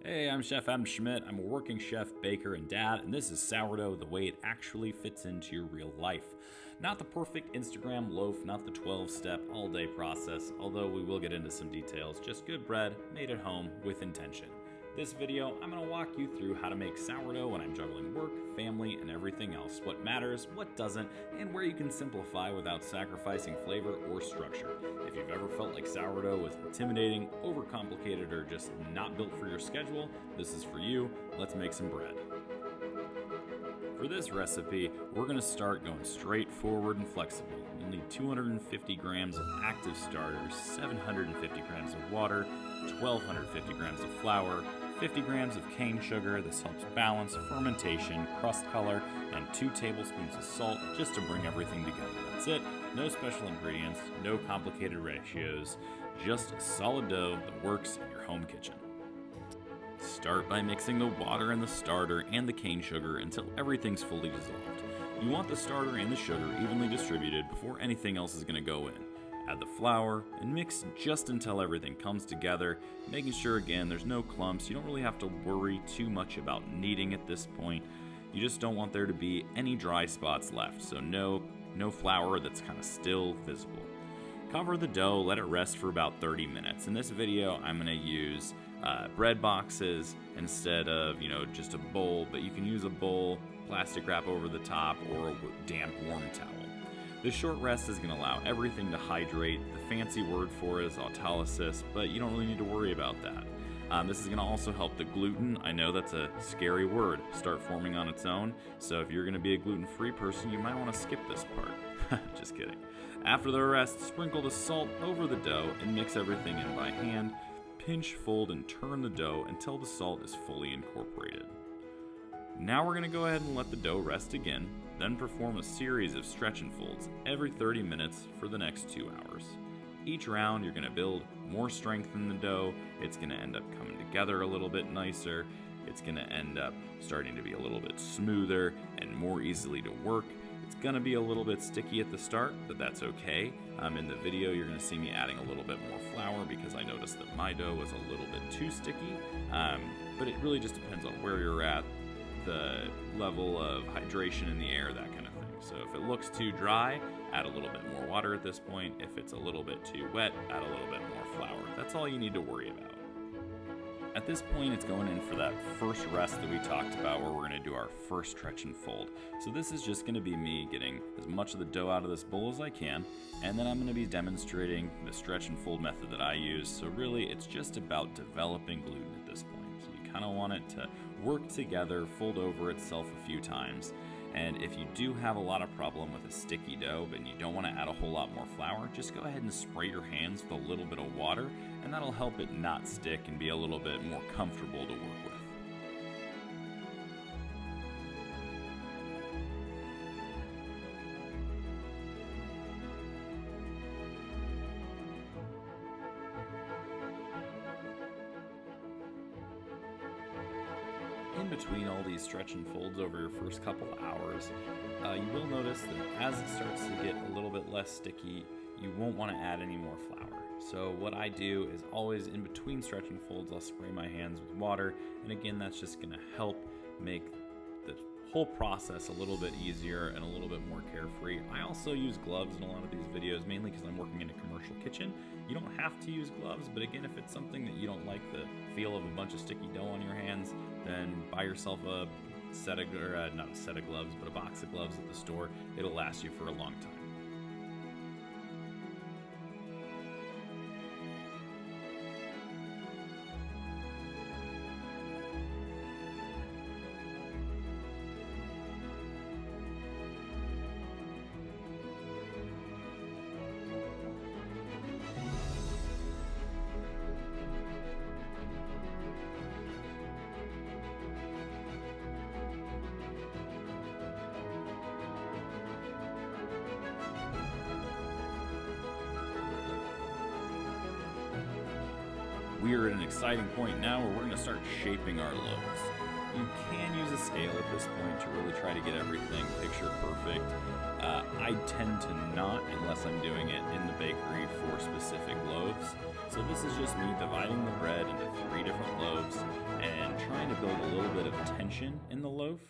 Hey, I'm Chef Adam Schmidt. I'm a working chef, baker, and dad, and this is Sourdough the way it actually fits into your real life. Not the perfect Instagram loaf, not the 12-step all-day process, although we will get into some details, just good bread made at home with intention. This video, I'm going to walk you through how to make sourdough when I'm juggling work, family, and everything else, what matters, what doesn't, and where you can simplify without sacrificing flavor or structure. If you've ever felt like sourdough was intimidating, overcomplicated, or just not built for your schedule, this is for you. Let's make some bread. For this recipe, we're going to start going straightforward and flexible. You'll need 250 grams of active starters, 750 grams of water, 1,250 grams of flour, 50 grams of cane sugar. This helps balance fermentation, crust color, and 2 tablespoons of salt just to bring everything together. That's it. No special ingredients, no complicated ratios, just solid dough that works in your home kitchen. Start by mixing the water and the starter and the cane sugar until everything's fully dissolved. You want the starter and the sugar evenly distributed before anything else is going to go in. Add the flour and mix just until everything comes together, making sure again there's no clumps. You don't really have to worry too much about kneading at this point. You just don't want there to be any dry spots left, so no flour that's kind of still visible. Cover the dough, let it rest for about 30 minutes. In this video, I'm going to use bread boxes instead of just a bowl, but you can use a bowl, plastic wrap over the top, or a damp warm towel. This short rest is going to allow everything to hydrate. The fancy word for it is autolysis, but you don't really need to worry about that. This is going to also help the gluten, I know that's a scary word, start forming on its own. So if you're going to be a gluten-free person, you might want to skip this part. Just kidding. After the rest, sprinkle the salt over the dough and mix everything in by hand. Pinch, fold, and turn the dough until the salt is fully incorporated. Now we're going to go ahead and let the dough rest again, then perform a series of stretch and folds every 30 minutes for the next 2 hours. Each round you're going to build more strength in the dough, it's going to end up coming together a little bit nicer, it's going to end up starting to be a little bit smoother and more easily to work. It's going to be a little bit sticky at the start, but that's okay. In the video you're going to see me adding a little bit more flour because I noticed that my dough was a little bit too sticky, but it really just depends on where you're at, the level of hydration in the air, that kind of thing. So if it looks too dry, add a little bit more water at this point. If it's a little bit too wet, add a little bit more flour. That's all you need to worry about. At this point, it's going in for that first rest that we talked about where we're going to do our first stretch and fold. So this is just going to be me getting as much of the dough out of this bowl as I can, and then I'm going to be demonstrating the stretch and fold method that I use. So really, it's just about developing gluten at this point. So you kind of want it to work together, fold over itself a few times. And if you do have a lot of problem with a sticky dough, but you don't want to add a whole lot more flour, just go ahead and spray your hands with a little bit of water, and that'll help it not stick and be a little bit more comfortable to work with. In between all these stretch and folds over your first couple hours, you will notice that as it starts to get a little bit less sticky, you won't want to add any more flour. So what I do is always in between stretch and folds, I'll spray my hands with water, and again, that's just going to help make the whole process a little bit easier and a little bit more carefree. I also use gloves in a lot of these videos, mainly because I'm working in a commercial kitchen. You don't have to use gloves, but again, if it's something that you don't like the feel of a bunch of sticky dough on your hands, then buy yourself a set of, not a set of gloves, but a box of gloves at the store. It'll last you for a long time. We are at an exciting point now where we're going to start shaping our loaves. You can use a scale at this point to really try to get everything picture perfect. I tend to not unless I'm doing it in the bakery for specific loaves. So this is just me dividing the bread into 3 different loaves and to build a little bit of tension in the loaf.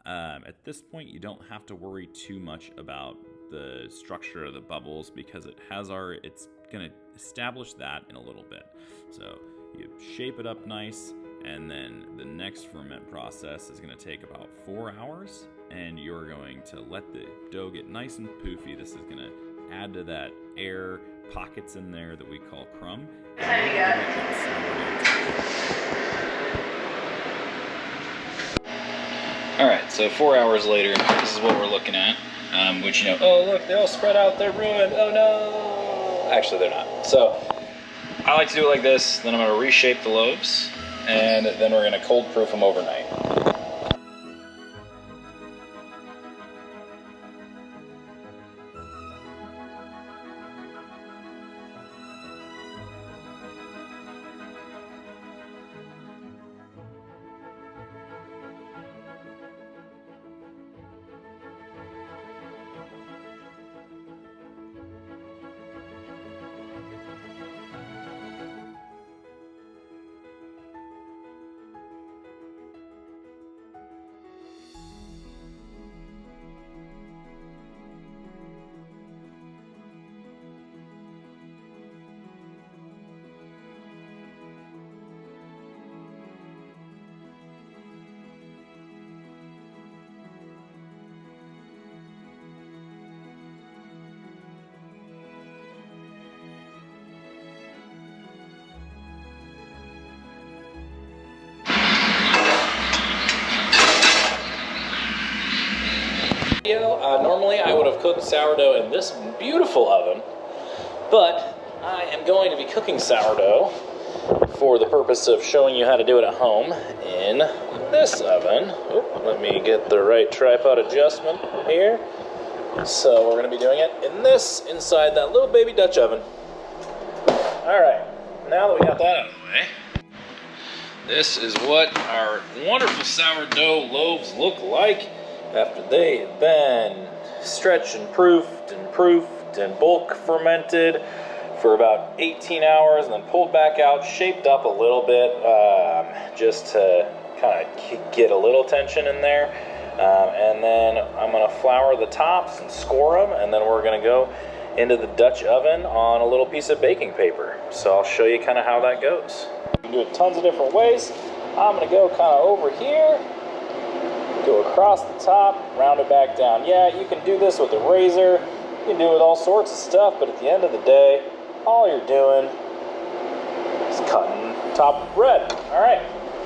At this point, you don't have to worry too much about the structure of the bubbles because it's going to establish that in a little bit. So you shape it up nice, and then the next ferment process is going to take about 4 hours, and you're going to let the dough get nice and poofy. This is going to add to that air pockets in there that we call crumb. Alright, so 4 hours later, this is what we're looking at. Which, you know, oh look, they all spread out, they're ruined, oh no! Actually, they're not. So, I like to do it like this, then I'm going to reshape the loaves, and then we're going to cold proof them overnight. Normally I would have cooked sourdough in this beautiful oven, but I am going to be cooking sourdough for the purpose of showing you how to do it at home in this oven. Oop, let me get the right tripod adjustment here. So we're going to be doing it inside that little baby Dutch oven. Alright, now that we got that out of the way, this is what our wonderful sourdough loaves look like after they have been stretched and proofed and bulk fermented for about 18 hours and then pulled back out, shaped up a little bit just to kind of get a little tension in there. And then I'm going to flour the tops and score them, and then we're going to go into the Dutch oven on a little piece of baking paper. So I'll show you kind of how that goes. You can do it tons of different ways. I'm going to go kind of over here, go across the top, round it back down. Yeah, you can do this with a razor, you can do it with all sorts of stuff, but at the end of the day, all you're doing is cutting the top of bread. All right,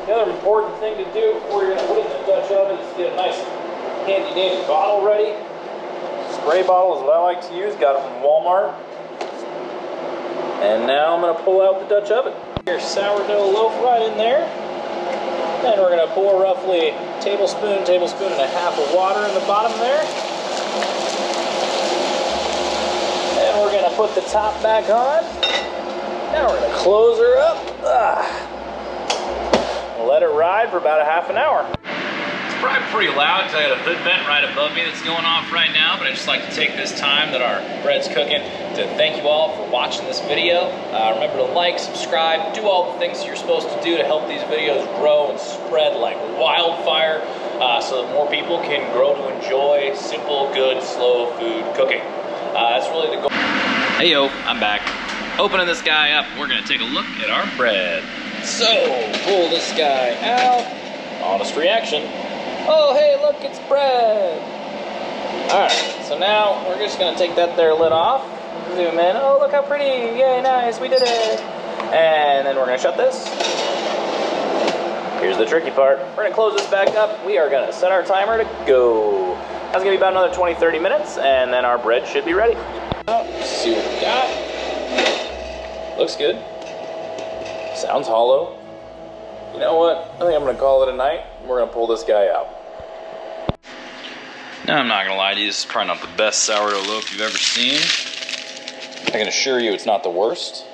the other important thing to do before you're gonna put it in the Dutch oven is get a nice handy dandy bottle ready. Spray bottle is what I like to use, got it from Walmart. And now I'm gonna pull out the Dutch oven. Your sourdough loaf right in there. Then we're going to pour roughly tablespoon and a half of water in the bottom there. And we're going to put the top back on. Now we're going to close her up. Let it ride for about a half an hour. It's probably pretty loud because I got a hood vent right above me that's going off right now, but I just like to take this time that our bread's cooking to thank you all for watching this video. Remember to like, subscribe, do all the things you're supposed to do to help these videos grow and spread like wildfire so that more people can grow to enjoy simple, good, slow food cooking. That's really the goal. Hey yo, I'm back. Opening this guy up, we're gonna take a look at our bread. So, pull this guy out. Honest reaction. Oh, hey, look, it's bread. All right, so now we're just gonna take that there lid off. Zoom in. Oh, look how pretty. Yay, nice, we did it. And then we're gonna shut this. Here's the tricky part. We're gonna close this back up. We are gonna set our timer to go. That's gonna be about another 20-30 minutes, and then our bread should be ready. Let's see what we got. Looks good. Sounds hollow. You know what? I think I'm gonna call it a night. We're gonna pull this guy out. Now, I'm not gonna lie to you, this is probably not the best sourdough loaf you've ever seen. I can assure you it's not the worst.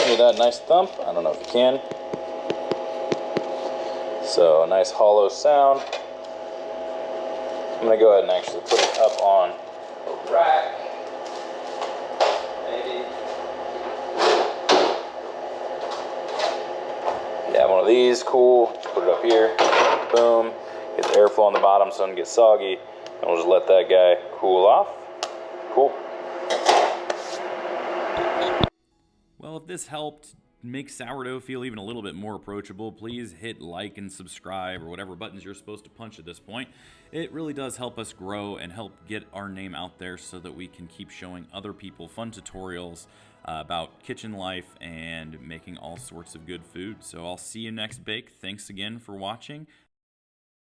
Hear that nice thump? I don't know if you can. So, a nice hollow sound. I'm gonna go ahead and actually put it up on a rack. Maybe. Yeah, one of these, cool. Put it up here, boom. Get the airflow on the bottom so it doesn't get soggy. And we'll just let that guy cool off. Cool. Well, if this helped make sourdough feel even a little bit more approachable, please hit like and subscribe or whatever buttons you're supposed to punch at this point. It really does help us grow and help get our name out there so that we can keep showing other people fun tutorials about kitchen life and making all sorts of good food. So I'll see you next bake. Thanks again for watching.